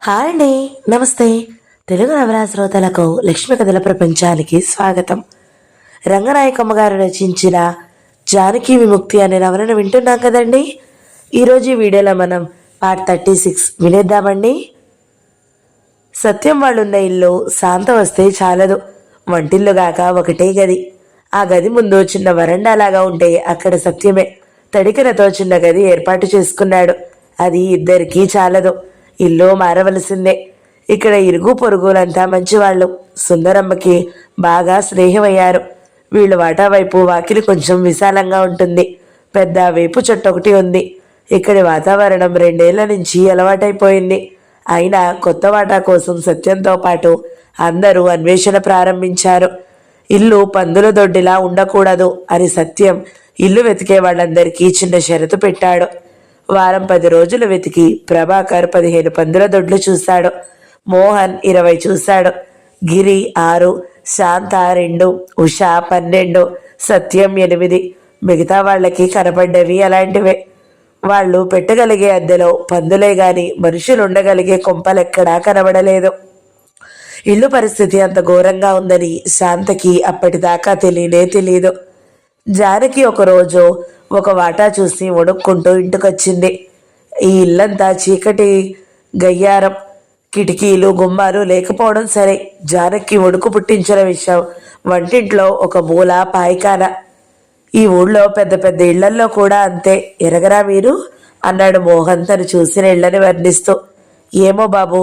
Hi అండి. నమస్తే. తెలుగు నవలా శ్రోతలకు లక్ష్మి కథల ప్రపంచానికి స్వాగతం. రంగనాయకమ్మ గారు రచించిన జానకి విముక్తి అనే నవలను వింటున్నాం కదండి. ఈరోజు ఈ వీడియోలో మనం పార్ట్ 36 వినేద్దామండి. సత్యం వాళ్ళున్న ఇల్లు శాంత వస్తే చాలదు. వంటిల్లు గాక ఒకటే గది. ఆ గది ముందు చిన్న వరండాలాగా ఉంటే అక్కడ సత్యమే తడికలతో చిన్న గది ఏర్పాటు చేసుకున్నాడు. అది ఇద్దరికీ చాలదు. ఇల్లు మారవలసిందే. ఇక్కడ ఇరుగు పొరుగులంతా మంచివాళ్ళు. సుందరమ్మకి బాగా స్నేహమయ్యారు. వీళ్ళు వాటా వైపు వాకిలి కొంచెం విశాలంగా ఉంటుంది. పెద్ద వేపు చెట్టు ఒకటి ఉంది. ఇక్కడి వాతావరణం 2 ఏళ్ల నుంచి అలవాటైపోయింది. అయినా కొత్త వాటా కోసం సత్యంతో పాటు అందరూ అన్వేషణ ప్రారంభించారు. ఇల్లు పందుల దొడ్డిలా ఉండకూడదు అని సత్యం ఇల్లు వెతికే వాళ్ళందరికీ చిన్న షరతు పెట్టాడు. వారం 10 రోజులు వెతికి ప్రభాకర్ 15 పందుల దొడ్లు చూశాడు. మోహన్ 20 చూశాడు. గిరి 6, శాంత 2, ఉష 12, సత్యం 8. మిగతా వాళ్ళకి కనపడ్డవి అలాంటివే. వాళ్ళు పెట్టగలిగే అద్దెలో పందులే గాని మనుషులు ఉండగలిగే కొంపలెక్కడా కనబడలేదు. ఇల్లు పరిస్థితి అంత ఘోరంగా ఉందని శాంతకి అప్పటిదాకా తెలియదు. జానకి ఒకరోజు ఒక వాటా చూసి వణుక్కుంటూ ఇంటికొచ్చింది. ఈ ఇల్లంతా చీకటి గయ్యారం. కిటికీలు గుమ్మాలు లేకపోవడం సరే, జానకి వణుకు పుట్టించిన విషయం వంటింట్లో ఒక మూల పాయికాన. ఈ ఊళ్ళో పెద్ద పెద్ద ఇళ్లల్లో కూడా అంతే, ఎరగరా మీరు అన్నాడు మోహన్ తను చూసిన ఇళ్లని వర్ణిస్తూ. ఏమో బాబు,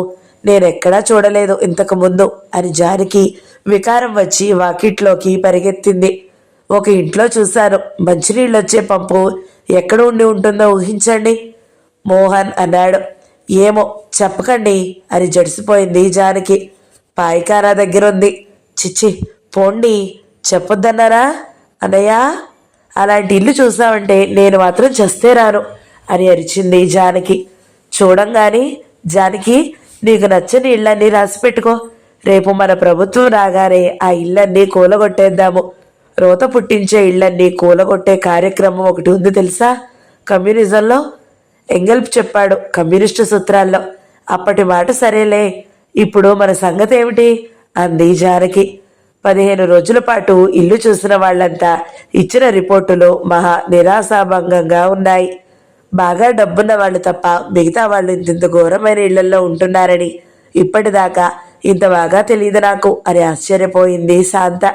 నేనెక్కడా చూడలేదు ఇంతకు ముందు అని జానకి వికారం వచ్చి వాకిట్లోకి పరిగెత్తింది. ఒక ఇంట్లో చూశాను. మంచినీళ్ళు వచ్చే పంపు ఎక్కడ ఉండి ఉంటుందో ఊహించండి మోహన్ అన్నాడు. ఏమో చెప్పకండి అని జడిసిపోయింది జానకి. పాయికానా దగ్గర ఉంది. చిచ్చి పోండి, చెప్పొద్దన్నారా అన్నయ్య? అలాంటి ఇల్లు చూసావంటే నేను మాత్రం చస్తే రాను అని అరిచింది జానకి. చూడంగాని జానకి, నీకు నచ్చని ఇళ్ళన్నీ రాసి పెట్టుకో. రేపు మన ప్రభుత్వం రాగానే ఆ ఇళ్ళన్నీ కూలగొట్టేద్దాము. రోత పుట్టించే ఇళ్లన్నీ కూలగొట్టే కార్యక్రమం ఒకటి ఉంది తెలుసా కమ్యూనిజంలో. ఎంగెల్ప్ చెప్పాడు కమ్యూనిస్టు సూత్రాల్లో. అప్పటి మాట సరేలే, ఇప్పుడు మన సంగతి ఏమిటి అంది జానకి. 15 రోజుల పాటు ఇల్లు చూసిన వాళ్ళంతా ఇచ్చిన రిపోర్టులు మహా నిరాశాభంగంగా ఉన్నాయి. బాగా డబ్బున్న వాళ్ళు తప్ప మిగతా వాళ్ళు ఇంత ఘోరమైన ఇళ్లలో ఉంటున్నారని ఇప్పటిదాకా ఇంత బాగా తెలియదు నాకు అని ఆశ్చర్యపోయింది శాంత.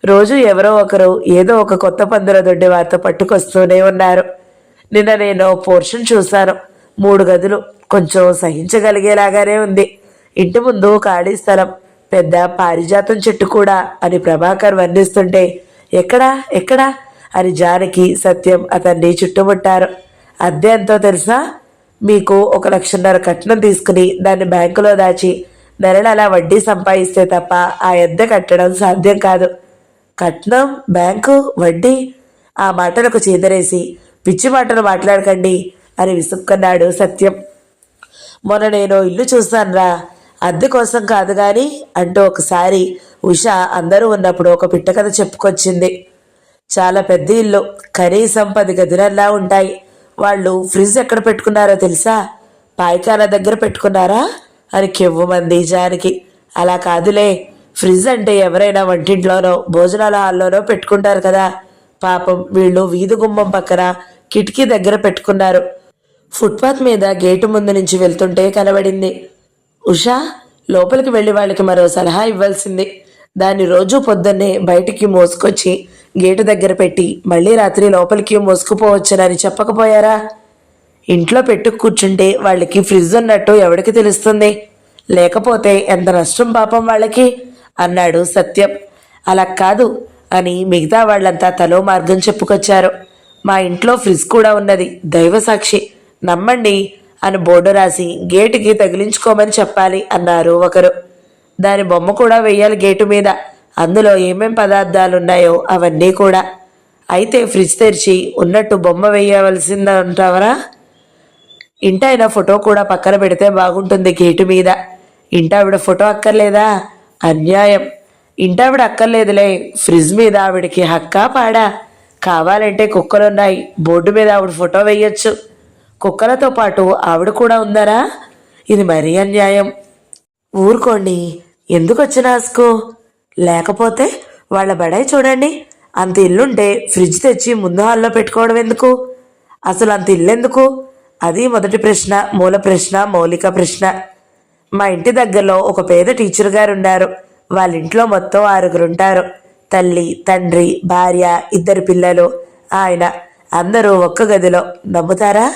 రోజు ఎవరో ఒకరు ఏదో ఒక కొత్త పందుల దొడ్డి వార్త పట్టుకొస్తూనే ఉన్నారు. నిన్న నేను పోర్షన్ చూశాను. 3 గదులు, కొంచెం సహించగలిగేలాగానే ఉంది. ఇంటి ముందు ఖాళీ స్థలం, పెద్ద పారిజాతం చెట్టు కూడా అని ప్రభాకర్ వర్ణిస్తుంటే ఎక్కడా ఎక్కడా అని జానకి సత్యం అతన్ని చుట్టుముట్టారు. అద్దె ఎంతో తెలుసా? మీకు 1,50,000 కట్నం తీసుకుని దాన్ని బ్యాంకులో దాచి నెలలా వడ్డీ సంపాదిస్తే తప్ప ఆ అద్దె కట్టడం సాధ్యం కాదు. కట్నం, బ్యాంకు, వడ్డీ ఆ మాటలకు చీదరేసి పిచ్చి మాటలు మాట్లాడకండి అని విసుక్కున్నాడు సత్యం. మొన్న నేను ఇల్లు చూస్తానురా, అద్దె కోసం కాదు గాని అంటూ ఒకసారి ఉష అందరూ ఉన్నప్పుడు ఒక పిట్ట కథ చెప్పుకొచ్చింది. చాలా పెద్ద ఇల్లు, కనీసం 10 గదులల్లా ఉంటాయి. వాళ్ళు ఫ్రిడ్జ్ ఎక్కడ పెట్టుకున్నారో తెలుసా? పాయికాన దగ్గర పెట్టుకున్నారా అని కెవ్వుమంది జానకి. అలా కాదులే, ఫ్రిడ్జ్ అంటే ఎవరైనా వంటింట్లోనో భోజనాల హాల్లోనో పెట్టుకుంటారు కదా. పాపం వీళ్ళు వీధి గుమ్మం పక్కన కిటికీ దగ్గర పెట్టుకున్నారు. ఫుట్పాత్ మీద గేటు ముందు నుంచి వెళ్తుంటే కనబడింది. ఉషా, లోపలికి వెళ్ళి వాళ్ళకి మరో సలహా ఇవ్వాల్సింది. దాన్ని రోజు పొద్దున్నే బయటికి మోసుకొచ్చి గేటు దగ్గర పెట్టి మళ్ళీ రాత్రి లోపలికి మోసుకుపోవచ్చునని చెప్పకపోయారా? ఇంట్లో పెట్టు కూర్చుంటే వాళ్ళకి ఫ్రిడ్జ్ ఉన్నట్టు ఎవరికి తెలుస్తుంది? లేకపోతే ఎంత నష్టం పాపం వాళ్ళకి అన్నాడు సత్యం. అలా కాదు అని మిగతా వాళ్ళంతా తలో మార్గం చెప్పుకొచ్చారు. మా ఇంట్లో ఫ్రిడ్జ్ కూడా ఉన్నది, దైవసాక్షి, నమ్మండి అని బోర్డు రాసి గేటుకి తగిలించుకోమని చెప్పాలి అన్నారు ఒకరు. దాని బొమ్మ కూడా వెయ్యాలి గేటు మీద, అందులో ఏమేం పదార్థాలున్నాయో అవన్నీ కూడా. అయితే ఫ్రిడ్జ్ తెరిచి ఉన్నట్టు బొమ్మ వేయవలసిందంటావరా? ఇంటాయన ఫోటో కూడా పక్కన పెడితే బాగుంటుంది గేటు మీద. ఇంటావిడ ఫోటో అక్కర్లేదా? అన్యాయం. ఇంటావిడ అక్కర్లేదులే, ఫ్రిడ్జ్ మీద ఆవిడకి హక్కా పాడా? కావాలంటే కుక్కలున్నాయి, బోర్డు మీద ఆవిడ ఫోటో వేయొచ్చు. కుక్కలతో పాటు ఆవిడ కూడా ఉందరా? ఇది మరీ అన్యాయం. ఊరుకోండి, ఎందుకు వచ్చిన ఆస్కో? లేకపోతే వాళ్ళ బడాయి చూడండి, అంత ఇల్లుంటే ఫ్రిడ్జ్ తెచ్చి ముందు హాల్లో పెట్టుకోవడం ఎందుకు? అసలు అంత ఇల్లెందుకు? అది మొదటి ప్రశ్న, మూల ప్రశ్న, మౌలిక ప్రశ్న. మా ఇంటి దగ్గరలో ఒక పేద టీచర్ గారు ఉన్నారు. వాళ్ళ ఇంట్లో మొత్తం 6 ఉంటారు. తల్లి, తండ్రి, భార్య, 2 పిల్లలు, ఆయన. అందరూ ఒక్క గదిలో. నమ్ముతారా?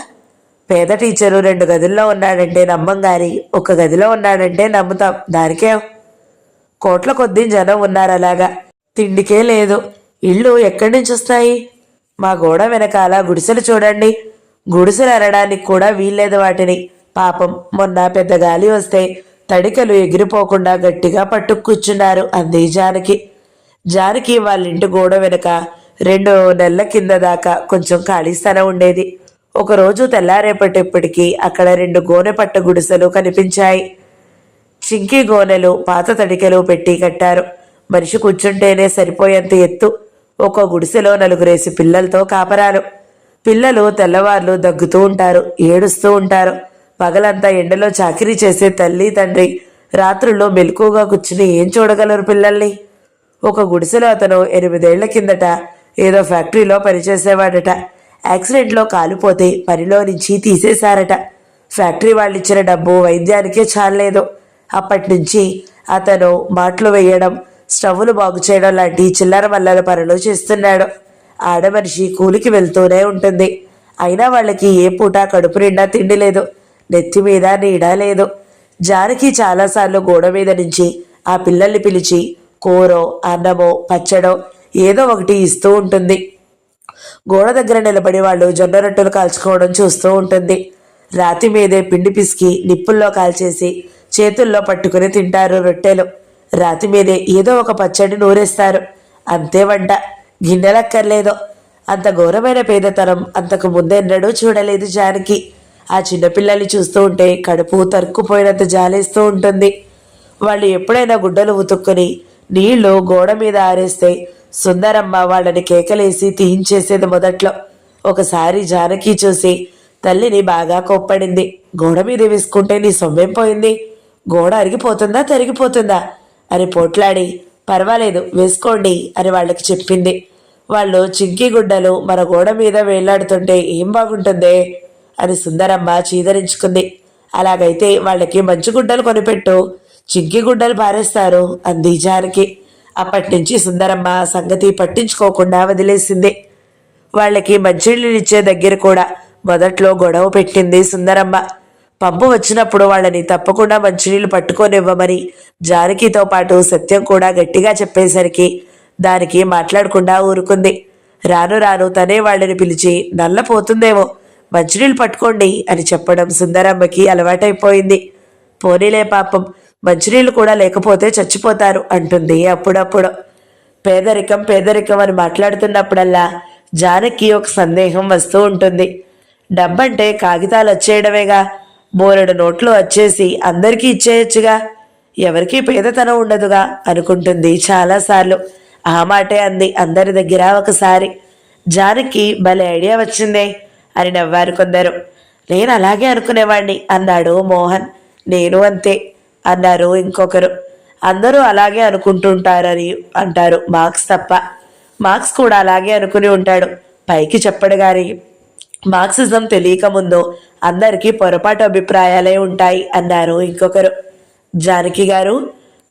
పేద టీచరు 2 గదుల్లో ఉన్నాడంటే నమ్మం గాని, ఒక్క గదిలో ఉన్నాడంటే నమ్ముతాం. దానికే కోట్ల కొద్దీ జనం ఉన్నారు అలాగా. తిండికే లేదు. ఇళ్ళు ఎక్కడి నుంచి వస్తాయి? మా గోడ వెనకాల గుడిసెలు చూడండి. గుడిసెలు అనడానికి కూడా వీల్లేదు వాటిని. పాపం మొన్న పెద్ద గాలి వస్తే తడికలు ఎగిరిపోకుండా గట్టిగా పట్టు కూర్చున్నారు అంది జానకి. జానకి వాళ్ళ ఇంటి గోడ వెనక 2 నెలల కింద దాకా కొంచెం ఖాళీ స్థలం ఉండేది. ఒకరోజు తెల్లారేపటప్పటికి అక్కడ 2 గోనె పట్ట గుడిసెలు కనిపించాయి. చింకి గోనెలు, పాత తడికెలు పెట్టి కట్టారు. మనిషి కూర్చుంటేనే సరిపోయేంత ఎత్తు. ఒక గుడిసెలో 4 పిల్లలతో కాపరాలు. పిల్లలు తెల్లవార్లు దగ్గుతూ ఉంటారు, ఏడుస్తూ ఉంటారు. పగలంతా ఎండలో చాకిరీ చేసే తల్లి, తండ్రి రాత్రుల్లో మెలకుగా కూర్చుని ఏం చూడగలరు పిల్లల్ని? ఒక గుడిసెలో అతను 8 ఏళ్ల కిందట ఏదో ఫ్యాక్టరీలో పనిచేసేవాడట. యాక్సిడెంట్లో కాలిపోతే పనిలో నుంచి తీసేశారట. ఫ్యాక్టరీ వాళ్ళు ఇచ్చిన డబ్బు వైద్యానికే చాలలేదు. అప్పటి నుంచి అతను మాటలు వేయడం, స్టవ్లు బాగు చేయడం లాంటి చిల్లర మల్లల పనులు చేస్తున్నాడు. ఆడమనిషి కూలికి వెళ్తూనే ఉంటుంది. అయినా వాళ్ళకి ఏ పూట కడుపు నిండా తిండి లేదు, నెత్తి మీద నీడ లేదు. జానకి చాలాసార్లు గోడ మీద నుంచి ఆ పిల్లల్ని పిలిచి కూరో, అన్నమో, పచ్చడో ఏదో ఒకటి ఇస్తూ ఉంటుంది. గోడ దగ్గర నిలబడి వాళ్ళు జొన్న రొట్టెలు కాల్చుకోవడం చూస్తూ ఉంటుంది. రాతి మీదే పిండి పిసికి నిప్పుల్లో కాల్చేసి చేతుల్లో పట్టుకుని తింటారు రొట్టెలు. రాతి మీదే ఏదో ఒక పచ్చడి నూరేస్తారు. అంతే వంట. గిన్నెలక్కర్లేదు. అంత ఘోరమైన పేదతనం అంతకు ముందెన్నడూ చూడలేదు జానకి. ఆ చిన్నపిల్లల్ని చూస్తూ ఉంటే కడుపు తరుక్కుపోయినంత జాలేస్తూ ఉంటుంది. వాళ్ళు ఎప్పుడైనా గుడ్డలు ఉతుక్కుని నీళ్లు గోడ మీద ఆరేస్తే సుందరమ్మ వాళ్ళని కేకలేసి తీయించేసేది మొదట్లో. ఒకసారి జానకి చూసి తల్లిని బాగా కోప్పడింది. గోడ మీద వేసుకుంటే నీ సొమ్మేం పోయింది? గోడ అరిగిపోతుందా, తరిగిపోతుందా అని పోట్లాడి, పర్వాలేదు వేసుకోండి అని వాళ్ళకి చెప్పింది. వాళ్ళు చింకి గుడ్డలు మన గోడ మీద వేలాడుతుంటే ఏం బాగుంటుందే అని సుందరమ్మ చీదరించుకుంది. అలాగైతే వాళ్ళకి మంచి గుడ్డలు కొనిపెట్టు, చింకి గుడ్డలు పారేస్తారు అంది జానకి. అప్పటి నుంచి సుందరమ్మ సంగతి పట్టించుకోకుండా వదిలేసింది. వాళ్ళకి మంచినీళ్ళిచ్చే దగ్గర కూడా మొదట్లో గొడవ పెట్టింది సుందరమ్మ. పంపు వచ్చినప్పుడు వాళ్ళని తప్పకుండా మంచినీళ్ళు పట్టుకోనివ్వమని జానకితో పాటు సత్యం కూడా గట్టిగా చెప్పేసరికి దానికి మాట్లాడకుండా ఊరుకుంది. రాను రాను తనే వాళ్ళని పిలిచి నల్లపోతుందేమో మంచినీళ్ళు పట్టుకోండి అని చెప్పడం సుందరమ్మకి అలవాటైపోయింది. పోనీలే పాపం, మంచినీళ్ళు కూడా లేకపోతే చచ్చిపోతారు అంటుంది అప్పుడప్పుడు. పేదరికం పేదరికం అని మాట్లాడుతున్నప్పుడల్లా జానకి ఒక సందేహం వస్తూ ఉంటుంది. డబ్బంటే కాగితాలు వచ్చేయడమేగా, బోలెడు నోట్లు వచ్చేసి అందరికీ ఇచ్చేయచ్చుగా, ఎవరికీ పేదతనం ఉండదుగా అనుకుంటుంది చాలాసార్లు. ఆ మాటే అంది అందరి దగ్గర ఒకసారి. జానకి భలే ఐడియా వచ్చిందే అని నవ్వారు కొందరు. నేను అలాగే అనుకునేవాణ్ణి అన్నాడు మోహన్. నేను అంతే అన్నారు ఇంకొకరు. అందరూ అలాగే అనుకుంటుంటారని అంటారు మార్క్స్ తప్ప. మార్క్స్ కూడా అలాగే అనుకుని ఉంటాడు, పైకి చెప్పడు గాని. మార్క్సిజం తెలియక ముందు అందరికీ పొరపాటు అభిప్రాయాలే ఉంటాయి అన్నారు ఇంకొకరు. జానకి గారు,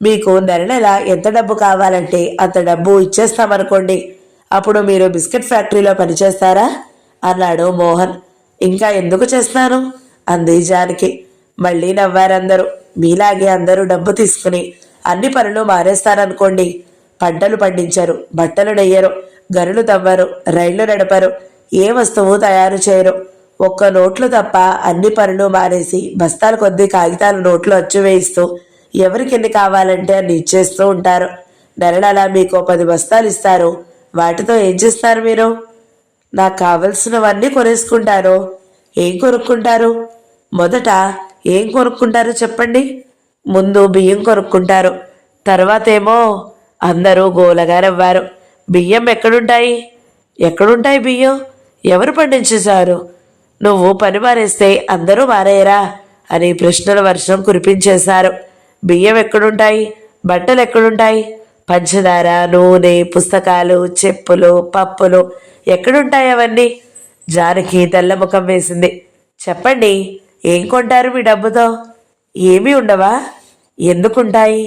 మీకు నెల నెల ఎంత డబ్బు కావాలంటే అంత డబ్బు ఇచ్చేస్తామనుకోండి, అప్పుడు మీరు బిస్కెట్ ఫ్యాక్టరీలో పనిచేస్తారా అన్నాడు మోహన్. ఇంకా ఎందుకు చేస్తాను అంది జానకి. మళ్ళీ నవ్వారందరూ. మీలాగే అందరూ డబ్బు తీసుకుని అన్ని పనులు మానేస్తారనుకోండి, పంటలు పండించరు, బట్టలు నెయ్యరు, గనులు తవ్వరు, రైళ్లు నడపరు, ఏ వస్తువు తయారు చేయరు. ఒక్క నోట్లు తప్ప అన్ని పనులు మానేసి బస్తాల కొద్దీ కాగితాలు నోట్లు అచ్చు వేయిస్తూ ఎవరికి ఎన్ని కావాలంటే అన్ని ఇచ్చేస్తూ ఉంటారు. నెలనలా మీకు 10 బస్తాలు ఇస్తారు. వాటితో ఏం చేస్తారు మీరు? నాకు కావలసినవన్నీ కొనేసుకుంటారు. ఏం కొనుక్కుంటారు? మొదట ఏం కొనుక్కుంటారో చెప్పండి. ముందు బియ్యం కొనుక్కుంటారు. తర్వాతేమో అందరూ గోలగా నవ్వారు. బియ్యం ఎక్కడుంటాయి? ఎక్కడుంటాయి బియ్యం? ఎవరు పండించేశారు? నువ్వు పని మానేస్తే అందరూ మారేయరా అని ప్రశ్నల వర్షం కురిపించేశారు. బియ్యం ఎక్కడుంటాయి, బట్టలు ఎక్కడుంటాయి, పంచదార, నూనె, పుస్తకాలు, చెప్పులు, పప్పులు ఎక్కడుంటాయి అవన్నీ? జానకి తెల్ల ముఖం వేసింది. చెప్పండి, ఏం కొంటారు మీ డబ్బుతో? ఏమీ ఉండవా? ఎందుకుంటాయి?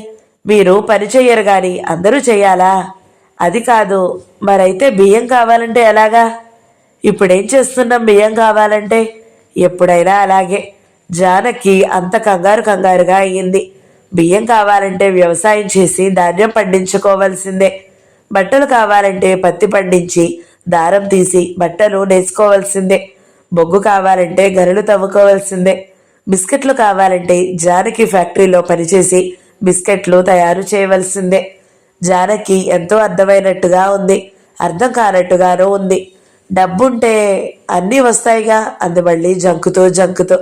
మీరు పని చెయ్యరు గాని అందరూ చెయ్యాలా? అది కాదు, మరైతే బియ్యం కావాలంటే ఎలాగా? ఇప్పుడేం చేస్తున్నాం బియ్యం కావాలంటే? ఎప్పుడైనా అలాగే. జానకి అంత కంగారుగా అయ్యింది. బియ్యం కావాలంటే వ్యవసాయం చేసి ధాన్యం పండించుకోవాల్సిందే. బట్టలు కావాలంటే పత్తి పండించి దారం తీసి బట్టలు నేసుకోవాల్సిందే. బొగ్గు కావాలంటే గనులు తవ్వుకోవాల్సిందే. బిస్కెట్లు కావాలంటే జానకి ఫ్యాక్టరీలో పనిచేసి బిస్కెట్లు తయారు చేయవలసిందే. జానకి ఎంతో అర్థమైనట్టుగా ఉంది, అర్థం కానట్టుగానూ ఉంది. డబ్బుంటే అన్నీ వస్తాయిగా అంది మళ్ళీ జంకుతూ.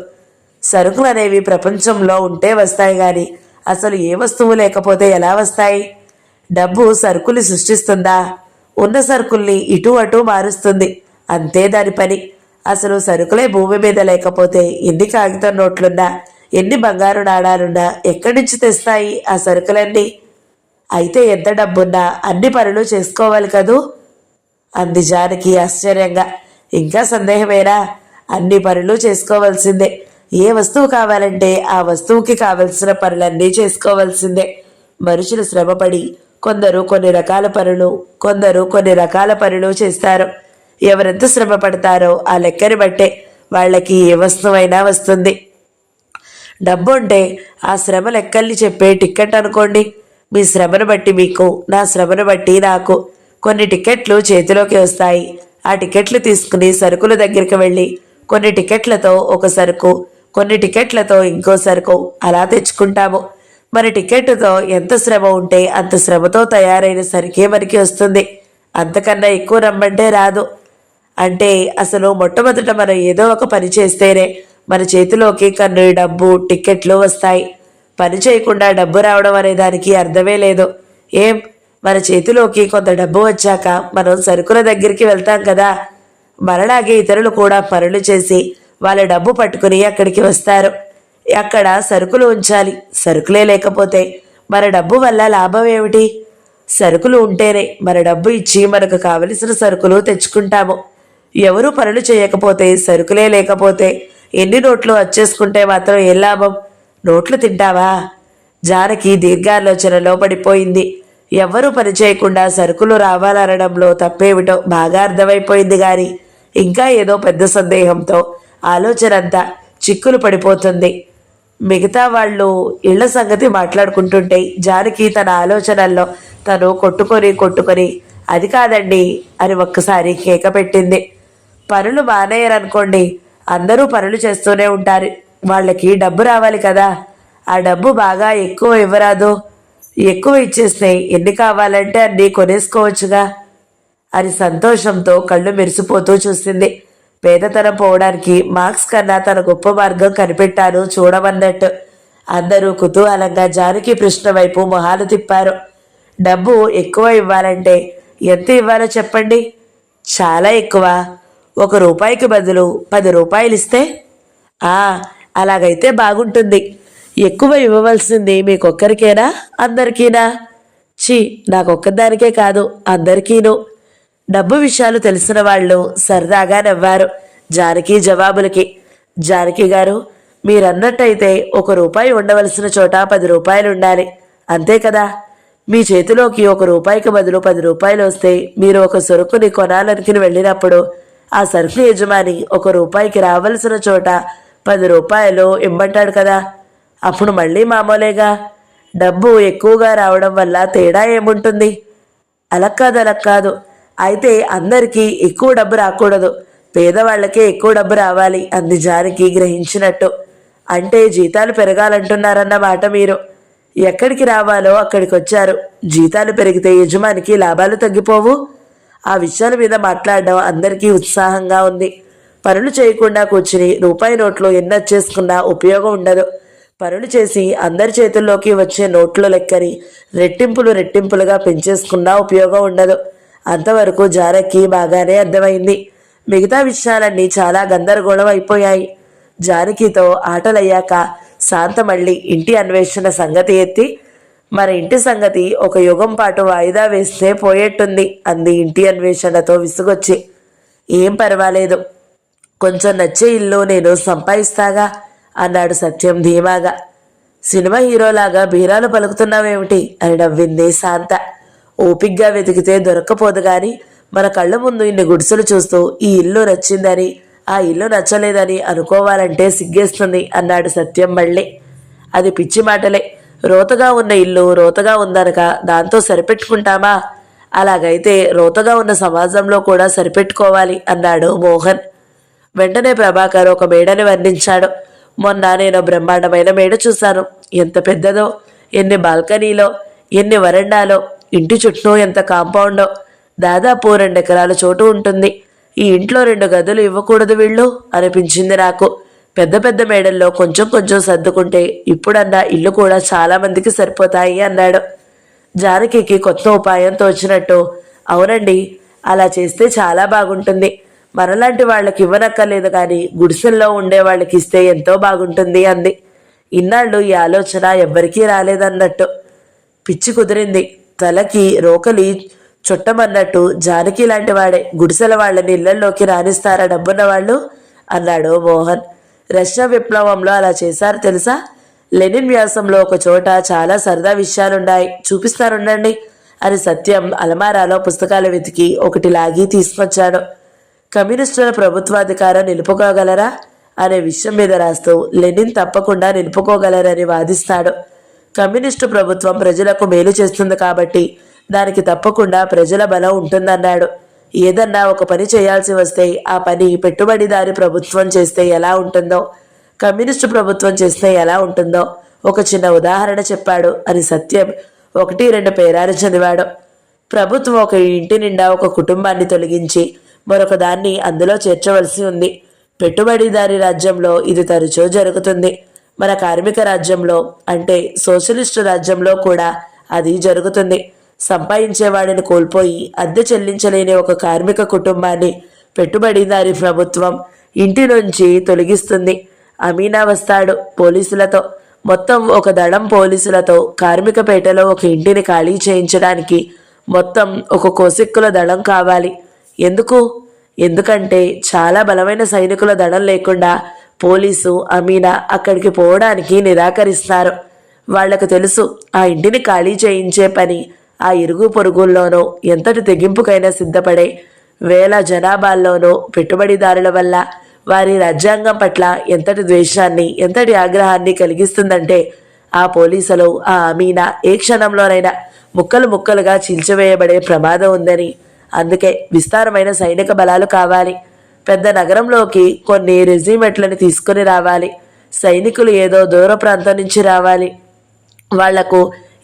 సరుకులు అనేవి ప్రపంచంలో ఉంటే వస్తాయి గాని అసలు ఏ వస్తువు లేకపోతే ఎలా వస్తాయి? డబ్బు సరుకుల్ని సృష్టిస్తుందా? ఉన్న సరుకుల్ని ఇటు అటు మారుస్తుంది, అంతే దాని పని. అసలు సరుకులే భూమి మీద లేకపోతే ఎన్ని కాగితం నోట్లున్నా, ఎన్ని బంగారు నాణాలున్నా ఎక్కడి నుంచి తెస్తాయి ఆ సరుకులన్నీ? అయితే ఎంత డబ్బున్నా అన్ని పనులు చేసుకోవాలి కదూ అంది జానకి ఆశ్చర్యంగా. ఇంకా సందేహమేనా? అన్ని పనులు చేసుకోవాల్సిందే. ఏ వస్తువు కావాలంటే ఆ వస్తువుకి కావలసిన పనులన్నీ చేసుకోవాల్సిందే. మనుషులు శ్రమపడి కొందరు కొన్ని రకాల పనులు, కొందరు కొన్ని రకాల పనులు చేస్తారు. ఎవరెంత శ్రమ పడతారో ఆ లెక్కని బట్టే వాళ్ళకి ఏ వస్తువైనా వస్తుంది. డబ్బు అంటే ఆ శ్రమ లెక్కల్ని చెప్పే టిక్కెట్ అనుకోండి. మీ శ్రమను బట్టి మీకు, నా శ్రమను బట్టి నాకు కొన్ని టికెట్లు చేతిలోకి వస్తాయి. ఆ టికెట్లు తీసుకుని సరుకుల దగ్గరికి వెళ్ళి కొన్ని టికెట్లతో ఒక సరుకు, కొన్ని టికెట్లతో ఇంకో సరుకు అలా తెచ్చుకుంటాము. మరి టికెట్తో ఎంత శ్రమ ఉంటే అంత శ్రమతో తయారైన సరికే మనకి వస్తుంది. అంతకన్నా ఎక్కువ రమ్మంటే రాదు. అంటే అసలు మొట్టమొదట మనం ఏదో ఒక పని చేస్తేనే మన చేతిలోకి కన్ను డబ్బు, టిక్కెట్లు వస్తాయి. పని చేయకుండా డబ్బు రావడం అనే దానికి అర్థమే లేదు. ఏం, మన చేతిలోకి కొంత డబ్బు వచ్చాక మనం సరుకుల దగ్గరికి వెళ్తాం కదా, మనలాగే ఇతరులు కూడా పనులు చేసి వాళ్ళ డబ్బు పట్టుకుని అక్కడికి వస్తారు. అక్కడ సరుకులు ఉంచాలి. సరుకులే లేకపోతే మన డబ్బు వల్ల లాభం ఏమిటి? సరుకులు ఉంటేనే మన డబ్బు ఇచ్చి మనకు కావలసిన సరుకులు తెచ్చుకుంటాము. ఎవరూ పనులు చేయకపోతే, సరుకులే లేకపోతే ఎన్ని నోట్లు వచ్చేసుకుంటే మాత్రం ఏం లాభం? నోట్లు తింటావా? జానకి దీర్ఘాలోచనలో పడిపోయింది. ఎవ్వరూ పని చేయకుండా సరుకులు రావాలనడంలో తప్పేమిటో బాగా అర్థమైపోయింది గాని ఇంకా ఏదో పెద్ద సందేహంతో ఆలోచన అంతా చిక్కులు పడిపోతుంది. మిగతా వాళ్ళు ఇళ్ల సంగతి మాట్లాడుకుంటుంటే జానకి తన ఆలోచనల్లో తను కొట్టుకొని అది కాదండి అని ఒక్కసారి కేక పెట్టింది. పనులు మానేయరనుకోండి, అందరూ పనులు చేస్తూనే ఉంటారు. వాళ్ళకి డబ్బు రావాలి కదా, ఆ డబ్బు బాగా ఎక్కువ ఇవ్వరాదు? ఎక్కువ ఇచ్చేస్తే ఎన్ని కావాలంటే అన్నీ కొనేసుకోవచ్చుగా అని సంతోషంతో కళ్ళు మెరిసిపోతూ చూసింది. పేదతనం పోవడానికి మార్క్స్ కన్నా తన గొప్ప మార్గం కనిపెట్టాను చూడమన్నట్టు. అందరూ కుతూహలంగా జానకి ప్రశ్న వైపు మొహాలు తిప్పారు. డబ్బు ఎక్కువ ఇవ్వాలంటే ఎంత ఇవ్వాలో చెప్పండి? చాలా ఎక్కువ. 1 రూపాయికి బదులు 10 రూపాయలు ఇస్తే? అలాగైతే బాగుంటుంది. ఎక్కువ ఇవ్వవలసింది మీకొక్కరికేనా, అందరికీనా? నాకొక్కదానికే కాదు, అందరికీను. డబ్బు విషయాలు తెలిసిన వాళ్ళు సరదాగా నవ్వారు జానకి జవాబులకి. జానకి గారు, మీరన్నట్టయితే 1 రూపాయి ఉండవలసిన చోట 10 రూపాయలు ఉండాలి, అంతే కదా? మీ చేతిలోకి 1 రూపాయికి బదులు 10 రూపాయలు వస్తే మీరు ఒక సరుకుని కొనాలనుకుని వెళ్ళినప్పుడు ఆ సరుకు యజమాని 1 రూపాయికి రావలసిన చోట 10 రూపాయలు ఇమ్మంటాడు కదా, అప్పుడు మళ్ళీ మామూలేగా. డబ్బు ఎక్కువగా రావడం వల్ల తేడా ఏముంటుంది? అలా కాదు. అయితే అందరికీ ఎక్కువ డబ్బు రాకూడదు, పేదవాళ్ళకే ఎక్కువ డబ్బు రావాలి అంది జానకి గ్రహించినట్టు. అంటే జీతాలు పెరగాలంటున్నారన్నమాట మీరు. ఎక్కడికి రావాలో అక్కడికి వచ్చారు. జీతాలు పెరిగితే యజమానికి లాభాలు తగ్గిపోవు? ఆ విషయాల మీద మాట్లాడడం అందరికీ ఉత్సాహంగా ఉంది. పనులు చేయకుండా కూర్చుని రూపాయి నోట్లు ఎన్నొచ్చేసుకున్నా ఉపయోగం ఉండదు. పనులు చేసి అందరి చేతుల్లోకి వచ్చే నోట్ల లెక్కని రెట్టింపులుగా పెంచేసుకున్నా ఉపయోగం ఉండదు. అంతవరకు జానకి బాగానే అర్థమైంది. మిగతా విషయాలన్నీ చాలా గందరగోళం అయిపోయాయి. జానకితో ఆటలయ్యాక శాంత మళ్ళీ ఇంటి అన్వేషణ సంగతి ఎత్తి, మన ఇంటి సంగతి ఒక యుగం పాటు వాయిదా వేస్తే పోయేట్టుంది అంది ఇంటి అన్వేషణతో విసుగొచ్చి. ఏం పర్వాలేదు, కొంచెం నచ్చే ఇల్లు నేను సంపాదిస్తాగా అన్నాడు సత్యం ధీమాగా. సినిమా హీరోలాగా బీరాలు పలుకుతున్నావేమిటి అని నవ్వింది శాంత. ఓపిగ్గా వెతికితే దొరక్కపోదు గాని మన కళ్ళ ముందు ఇన్ని గుడిసెలు చూస్తూ ఈ ఇల్లు నచ్చిందని ఆ ఇల్లు నచ్చలేదని అనుకోవాలంటే సిగ్గేస్తుంది అన్నాడు సత్యం మళ్ళీ. అది పిచ్చి మాటలే. రోతగా ఉన్న ఇల్లు రోతగా ఉందనక దాంతో సరిపెట్టుకుంటామా? అలాగైతే రోతగా ఉన్న సమాజంలో కూడా సరిపెట్టుకోవాలి అన్నాడు మోహన్. వెంటనే ప్రభాకర్ ఒక మేడని వర్ణించాడు. మొన్న నేను బ్రహ్మాండమైన మేడ చూశాను. ఎంత పెద్దదో, ఎన్ని బాల్కనీలో, ఎన్ని వరండాలో, ఇంటి చుట్టూ ఎంత కాంపౌండో. దాదాపు 2 ఎకరాల చోటు ఉంటుంది. ఈ ఇంట్లో 2 గదులు ఇవ్వకూడదు వీళ్ళు అనిపించింది నాకు. పెద్ద పెద్ద మేడల్లో కొంచెం కొంచెం సర్దుకుంటే ఇప్పుడన్నా ఇల్లు కూడా చాలా మందికి సరిపోతాయి అన్నాడు. జానకికి కొత్త ఉపాయం తోచినట్టు, అవునండి, అలా చేస్తే చాలా బాగుంటుంది. మనలాంటి వాళ్ళకి ఇవ్వనక్కర్లేదు కానీ గుడిసెల్లో ఉండే వాళ్ళకి ఇస్తే ఎంతో బాగుంటుంది అంది. ఇన్నాళ్ళు ఈ ఆలోచన ఎవ్వరికీ రాలేదన్నట్టు. పిచ్చి కుదిరింది. తలకి రోకలి చుట్టమన్నట్టు జానకి లాంటి వాడే గుడిసెల వాళ్ళని ఇళ్లలోకి రాణిస్తారా డబ్బున్న వాళ్ళు అన్నాడు మోహన్. రష్యా విప్లవంలో అలా చేశారు తెలుసా? లెనిన్ వ్యాసంలో ఒక చోట చాలా సరదా విషయాలున్నాయి, చూపిస్తానుండండి అని సత్యం అలమారాలో పుస్తకాలు వెతికి ఒకటి లాగి తీసుకొచ్చాడు. కమ్యూనిస్టుల ప్రభుత్వాధికారం నిలుపుకోగలరా అనే విషయం మీద రాస్తూ లెనిన్ తప్పకుండా నిలుపుకోగలరని వాదిస్తాడు. కమ్యూనిస్టు ప్రభుత్వం ప్రజలకు మేలు చేస్తుంది కాబట్టి దానికి తప్పకుండా ప్రజల బలం ఉంటుందన్నాడు. ఏదన్నా ఒక పని చేయాల్సి వస్తే ఆ పని పెట్టుబడిదారి ప్రభుత్వం చేస్తే ఎలా ఉంటుందో, కమ్యూనిస్టు ప్రభుత్వం చేస్తే ఎలా ఉంటుందో ఒక చిన్న ఉదాహరణ చెప్పాడు అని సత్యం 1-2 పేరాలు చదివాడు. ప్రభుత్వం ఒక ఇంటి నిండా ఒక కుటుంబాన్ని తొలగించి మరొక దాన్ని అందులో చేర్చవలసి ఉంది. పెట్టుబడిదారి రాజ్యంలో ఇది తరచూ జరుగుతుంది. మన కార్మిక రాజ్యంలో అంటే సోషలిస్టు రాజ్యంలో కూడా అది జరుగుతుంది. సంపాదించేవాడిని కోల్పోయి అద్దె చెల్లించలేని ఒక కార్మిక కుటుంబాన్ని పెట్టుబడిదారి ప్రభుత్వం ఇంటి నుంచి తొలగిస్తుంది. అమీనా వస్తాడు పోలీసులతో, మొత్తం ఒక దళం పోలీసులతో కార్మికపేటలో ఒక ఇంటిని ఖాళీ చేయించడానికి మొత్తం ఒక కోసిక్కుల దళం కావాలి. ఎందుకంటే చాలా బలమైన సైనికుల దళం లేకుండా పోలీసు అమీనా అక్కడికి పోవడానికి నిరాకరిస్తారు. వాళ్లకు తెలుసు ఆ ఇంటిని ఖాళీ చేయించే పని ఆ ఇరుగు పొరుగుల్లోనూ ఎంతటి తెగింపుకైనా సిద్ధపడే వేల జనాభాల్లోనూ పెట్టుబడిదారుల వల్ల వారి రాజ్యాంగం పట్ల ఎంతటి ద్వేషాన్ని ఎంతటి ఆగ్రహాన్ని కలిగిస్తుందంటే ఆ పోలీసులు ఆ అమీనా ఏ క్షణంలోనైనా ముక్కలు ముక్కలుగా చీల్చివేయబడే ప్రమాదం ఉందని. అందుకే విస్తారమైన సైనిక బలాలు కావాలి. పెద్ద నగరంలోకి కొన్ని రెజిమెంట్లను తీసుకుని రావాలి. సైనికులు ఏదో దూర ప్రాంతం నుంచి రావాలి. వాళ్లకు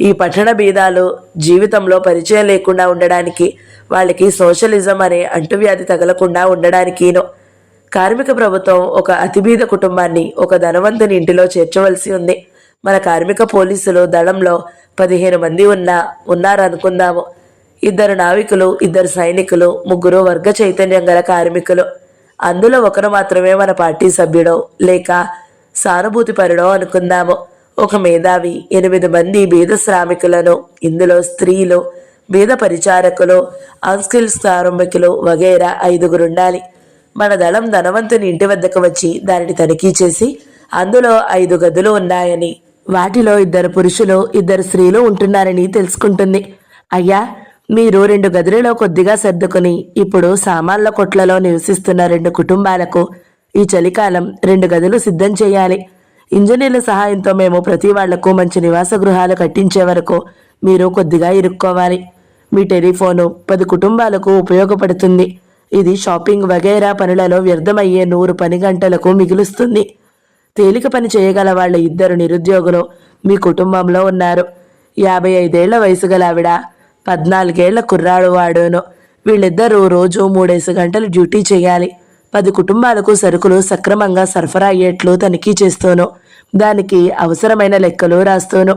ఈ పట్టణ భేదాలు జీవితంలో పరిచయం లేకుండా ఉండడానికి, వాళ్ళకి సోషలిజం అనే అంటువ్యాధి తగలకుండా ఉండడానికినో. కార్మిక ప్రభుత్వం ఒక అతిబీద కుటుంబాన్ని ఒక ధనవంతుని ఇంటిలో చేర్చవలసి ఉంది. మన కార్మిక పోలీసులు దళంలో 15 మంది ఉన్నారనుకుందాము. 2 నావికులు, 2 సైనికులు, 3 వర్గ చైతన్యం గల కార్మికులు. అందులో ఒకరు మాత్రమే మన పార్టీ సభ్యుడో లేక సానుభూతిపరుడో అనుకుందాము. ఒక మేధావి, 8 మంది బీద శ్రామికులను, ఇందులో స్త్రీలు, బీద పరిచారకులు, అన్స్కిల్స్ కార్మికులు వగైరా 5 ఉండాలి. మన దళం ధనవంతుని ఇంటి వద్దకు వచ్చి దానిని తనిఖీ చేసి అందులో 5 గదులు ఉన్నాయని, వాటిలో 2 పురుషులు 2 స్త్రీలు ఉంటున్నారని తెలుసుకుంటుంది. అయ్యా, మీరు 2 గదులలో కొద్దిగా సర్దుకుని ఇప్పుడు సామాన్ల కొట్లలో నివసిస్తున్న 2 కుటుంబాలకు ఈ చలికాలం 2 గదులు సిద్ధం చేయాలి. ఇంజనీర్ల సహాయంతో మేము ప్రతి వాళ్లకు మంచి నివాస గృహాలు కట్టించే వరకు మీరు కొద్దిగా ఇరుక్కోవాలి. మీ టెలిఫోను 10 కుటుంబాలకు ఉపయోగపడుతుంది. ఇది షాపింగ్ వగైరా పనులలో వ్యర్థమయ్యే 100 పని గంటలకు మిగులుస్తుంది. తేలిక పని చేయగల వాళ్ళ 2 నిరుద్యోగులు మీ కుటుంబంలో ఉన్నారు. 55 ఏళ్ల వయసు గల ఆవిడ, 14 ఏళ్ల కుర్రాడు వాడును. వీళ్ళిద్దరూ రోజు 3 గంటలు డ్యూటీ చేయాలి. 10 కుటుంబాలకు సరుకులు సక్రమంగా సరఫరా అయ్యేట్లు తనిఖీ చేస్తూను దానికి అవసరమైన లెక్కలు రాస్తూను.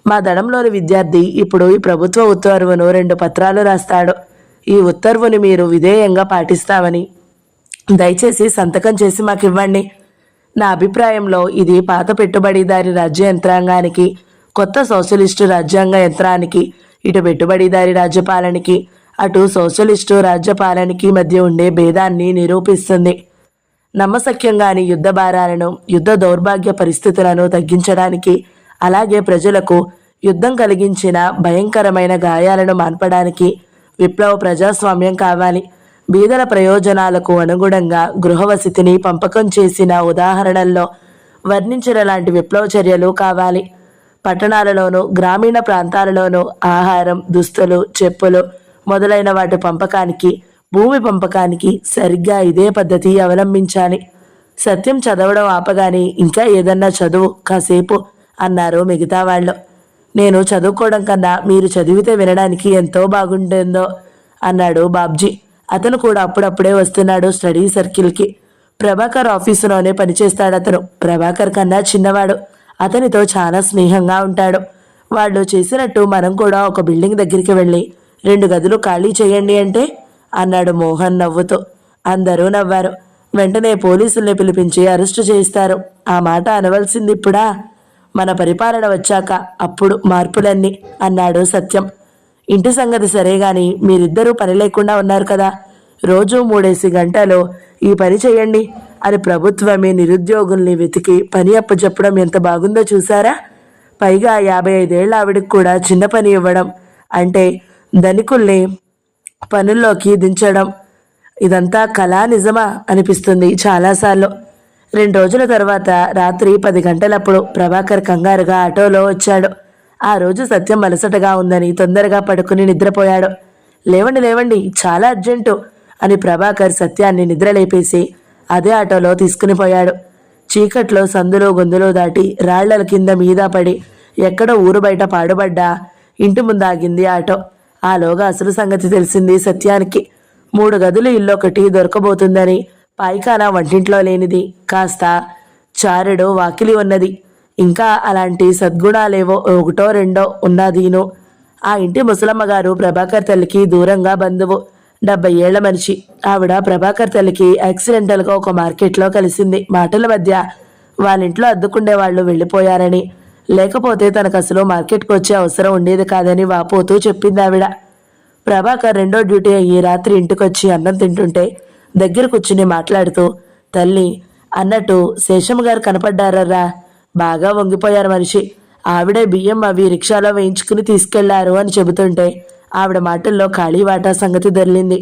మా దళంలోని విద్యార్థి ఇప్పుడు ఈ ప్రభుత్వ ఉత్తర్వును 2 పత్రాలు రాస్తాడు. ఈ ఉత్తర్వుని మీరు విధేయంగా పాటిస్తామని దయచేసి సంతకం చేసి మాకు ఇవ్వండి. నా అభిప్రాయంలో ఇది పాత పెట్టుబడిదారి రాజ్య యంత్రాంగానికి, కొత్త సోషలిస్టు రాజ్యాంగ యంత్రానికి, ఇటు పెట్టుబడిదారి రాజ్యపాలనకి, అటు సోషలిస్టు రాజ్యపాలనకి మధ్య ఉండే భేదాన్ని నిరూపిస్తుంది. నమ్మశక్యంగాని యుద్ధ భారాలను, యుద్ధ దౌర్భాగ్య పరిస్థితులను తగ్గించడానికి, అలాగే ప్రజలకు యుద్ధం కలిగించిన భయంకరమైన గాయాలను మాన్పడానికి విప్లవ ప్రజాస్వామ్యం కావాలి. బీదల ప్రయోజనాలకు అనుగుణంగా గృహవసతిని పంపకం చేసిన ఉదాహరణల్లో వర్ణించిన లాంటి విప్లవ చర్యలు కావాలి. పట్టణాలలోనూ గ్రామీణ ప్రాంతాలలోనూ ఆహారం, దుస్తులు, చెప్పులు మొదలైన వాటి పంపకానికి, భూమి పంపకానికి సరిగ్గా ఇదే పద్ధతి అవలంబించాలి. సత్యం చదవడం ఆపగాని ఇంకా ఏదన్నా చదువు కాసేపు అన్నారు మిగతా వాళ్ళు. నేను చదువుకోవడం కన్నా మీరు చదివితే వినడానికి ఎంతో బాగుంటుందో అన్నాడు బాబ్జీ. అతను కూడా అప్పుడప్పుడే వస్తున్నాడు స్టడీ సర్కిల్కి. ప్రభాకర్ ఆఫీసులోనే పనిచేస్తాడు అతను. ప్రభాకర్ కన్నా చిన్నవాడు. అతనితో చాలా స్నేహంగా ఉంటాడు. వాళ్ళు చేసినట్టు మనం కూడా ఒక బిల్డింగ్ దగ్గరికి వెళ్ళి 2 గదులు ఖాళీ చేయండి అంటే అన్నాడు మోహన్ నవ్వుతూ. అందరూ నవ్వారు. వెంటనే పోలీసుల్ని పిలిపించి అరెస్టు చేయిస్తారు. ఆ మాట అనవలసింది ఇప్పుడా? మన పరిపాలన వచ్చాక అప్పుడు మార్పులన్నీ అన్నాడు సత్యం. ఇంటి సంగతి సరే గాని మీరిద్దరూ పని లేకుండా ఉన్నారు కదా, రోజు 3 గంటలు ఈ పని చేయండి అని ప్రభుత్వమే నిరుద్యోగుల్ని వెతికి పని అప్పచెప్పడం ఎంత బాగుందో చూసారా? పైగా 55 ఏళ్ల ఆవిడకి కూడా చిన్న పని ఇవ్వడం అంటే ధనికుల్ని పనుల్లోకి దించడం. ఇదంతా కళా నిజమా అనిపిస్తుంది చాలాసార్లు. 2 రోజుల తర్వాత రాత్రి 10 గంటలప్పుడు ప్రభాకర్ కంగారుగా ఆటోలో వచ్చాడు. ఆ రోజు సత్యం అలసటగా ఉందని తొందరగా పడుకుని నిద్రపోయాడు. లేవండి లేవండి, చాలా అర్జెంటు అని ప్రభాకర్ సత్యాన్ని నిద్రలేపేసి అదే ఆటోలో తీసుకుని పోయాడు. చీకట్లో సందులు గొంతులు దాటి రాళ్ల కింద మీద పడి ఎక్కడో ఊరు బయట పాడుబడ్డా ఇంటి ముందాగింది ఆటో. ఆలోగా అసలు సంగతి తెలిసింది సత్యానికి. 3 గదులు ఇల్లొకటి దొరకబోతుందని, పాయిఖానా వంటింట్లో లేనిది, కాస్త చారెడు వాకిలి ఉన్నది. ఇంకా అలాంటి సద్గుణాలేవో 1 2 ఉన్నదీను. ఆ ఇంటి ముసలమ్మగారు ప్రభాకర్ తల్లికి దూరంగా బంధువు. 70 ఏళ్ల మనిషి. ఆవిడ ప్రభాకర్ తల్లికి యాక్సిడెంటల్గా ఒక మార్కెట్లో కలిసింది. మాటల మధ్య వాళ్ళింట్లో అద్దుకుండే వాళ్ళు వెళ్ళిపోయారని, లేకపోతే తనకు అసలు మార్కెట్కి వచ్చే అవసరం ఉండేది కాదని వాపోతూ చెప్పింది ఆవిడ. ప్రభాకర్ 2వ డ్యూటీ అయ్యి రాత్రి ఇంటికొచ్చి అన్నం తింటుంటే దగ్గర కూర్చుని మాట్లాడుతూ, తల్లి అన్నట్టు శేషమ్మ గారు కనపడ్డారా? బాగా వంగిపోయారు మనిషి. ఆవిడే బియ్యం అవి రిక్షాలో వేయించుకుని తీసుకెళ్లారు అని చెబుతుంటే ఆవిడ మాటల్లో ఖాళీ వాటా సంగతి దొర్లింది.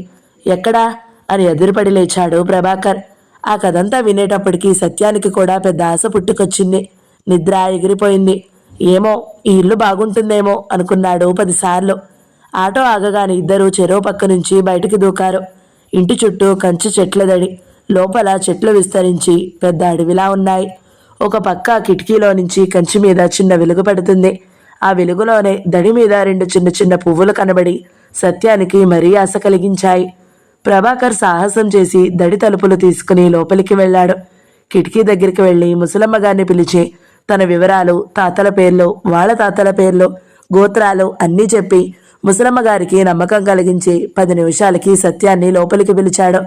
ఎక్కడా అని ఎదురుపడి లేచాడు ప్రభాకర్. ఆ కథంతా వినేటప్పటికీ సత్యానికి కూడా పెద్ద ఆశ పుట్టుకొచ్చింది. నిద్ర ఎగిరిపోయింది. ఏమో ఈ ఇల్లు బాగుంటుందేమో అనుకున్నాడు 10 సార్లు. ఆటో ఆగగానే ఇద్దరూ చెరో పక్క నుంచి బయటికి దూకారు. ఇంటి చుట్టూ కంచి చెట్లదడి, లోపల చెట్లు విస్తరించి పెద్ద అడవిలా ఉన్నాయి. ఒక పక్క కిటికీలో నుంచి కంచి మీద చిన్న వెలుగు పడుతుంది. ఆ వెలుగులోనే దడి మీద 2 చిన్న చిన్న పువ్వులు కనబడి సత్యానికి మరీ ఆశ కలిగించాయి. ప్రభాకర్ సాహసం చేసి దడి తలుపులు తీసుకుని లోపలికి వెళ్ళాడు. కిటికీ దగ్గరికి వెళ్ళి ముసలమ్మగారిని పిలిచి తన వివరాలు, తాతల పేర్లు, వాళ్ళ తాతల పేర్లు, గోత్రాలు అన్నీ చెప్పి ముసలమ్మగారికి నమ్మకం కలిగించి 10 నిమిషాలకి సత్యాన్ని లోపలికి పిలిచాడు.